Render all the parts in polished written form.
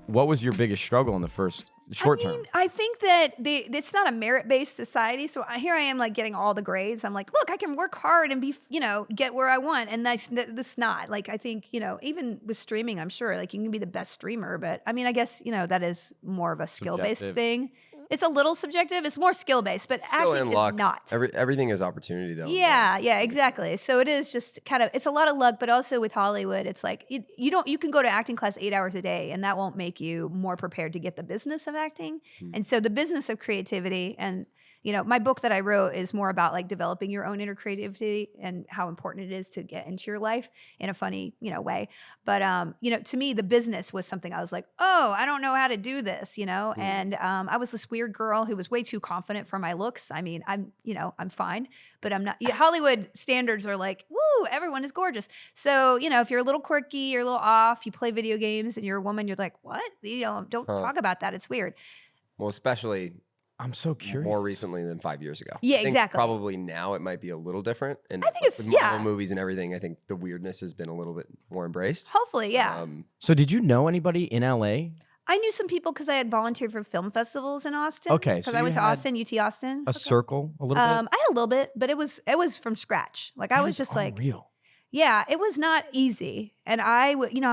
What was your biggest struggle in the first short term? I think that it's not a merit-based society. So here I am, like, getting all the grades. I'm like, look, I can work hard and be, get where I want. And this not like, I think, even with streaming, I'm sure like you can be the best streamer, but I mean, I guess, that is more of a skill-based thing. It's a little subjective. It's more skill-based, but acting is not. Everything is opportunity, though. Yeah, exactly. So it is just kind of, it's a lot of luck, but also with Hollywood, it's like you can go to acting class 8 hours a day, and that won't make you more prepared to get the business of acting. And so the business of creativity, and my book that I wrote is more about like developing your own inner creativity and how important it is to get into your life in a funny, way. But, to me, the business was something I was like, oh, I don't know how to do this, and I was this weird girl who was way too confident for my looks. I mean, I'm fine, but I'm not. Hollywood standards are like, woo, everyone is gorgeous. So, if you're a little quirky, you're a little off, you play video games and you're a woman, you're like, what? Don't talk about that. It's weird. Well, especially... I'm so curious. More recently than 5 years ago. Yeah, I think exactly. Probably now it might be a little different. And I think it's, with Marvel movies and everything, I think the weirdness has been a little bit more embraced. Hopefully, yeah. So did you know anybody in LA? I knew some people because I had volunteered for film festivals in Austin. Okay, because I went to Austin, UT Austin. A circle, a little bit. I had a little bit, but it was from scratch. Like I was just unreal. Like, yeah, it was not easy. And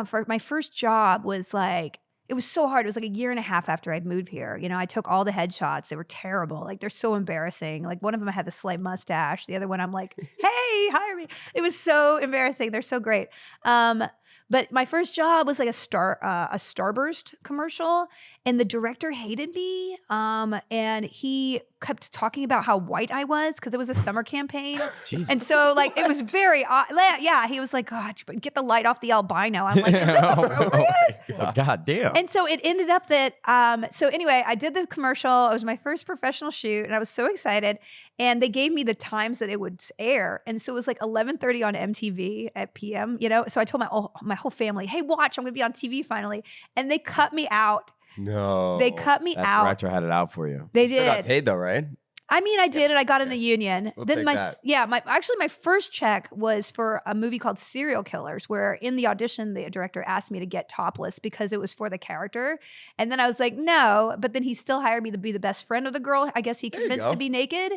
for my first job was like, it was so hard. It was like a year and a half after I'd moved here. I took all the headshots. They were terrible. Like, they're so embarrassing. Like, one of them I had the slight mustache. The other one, I'm like, hey, hire me. It was so embarrassing. They're so great. But my first job was like a Starburst commercial, and the director hated me. And he kept talking about how white I was because it was a summer campaign. Jesus. And so like it was very odd. Yeah, he was like, God, get the light off the albino. I'm like, is this appropriate? God damn. And so it ended up that, so anyway, I did the commercial. It was my first professional shoot, and I was so excited. And they gave me the times that it would air. And so it was like 11:30 on MTV at PM, So I told my whole family, hey, watch, I'm going to be on TV finally. And they cut me out. No. They cut me out. That director had it out for you. They Still did. got paid though, right? I mean, I did it. I got in the union. We'll Then take that. my first check was for a movie called Serial Killers, where in the audition, the director asked me to get topless because it was for the character. And then I was like, no, but then he still hired me to be the best friend of the girl. I guess he convinced to be naked.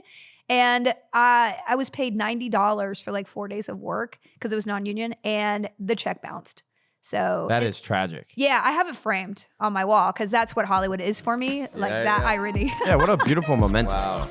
And I was paid $90 for like 4 days of work because it was non-union, and the check bounced. So that is tragic. Yeah, I have it framed on my wall because that's what Hollywood is for me. Like that irony. Yeah, what a beautiful memento. Wow.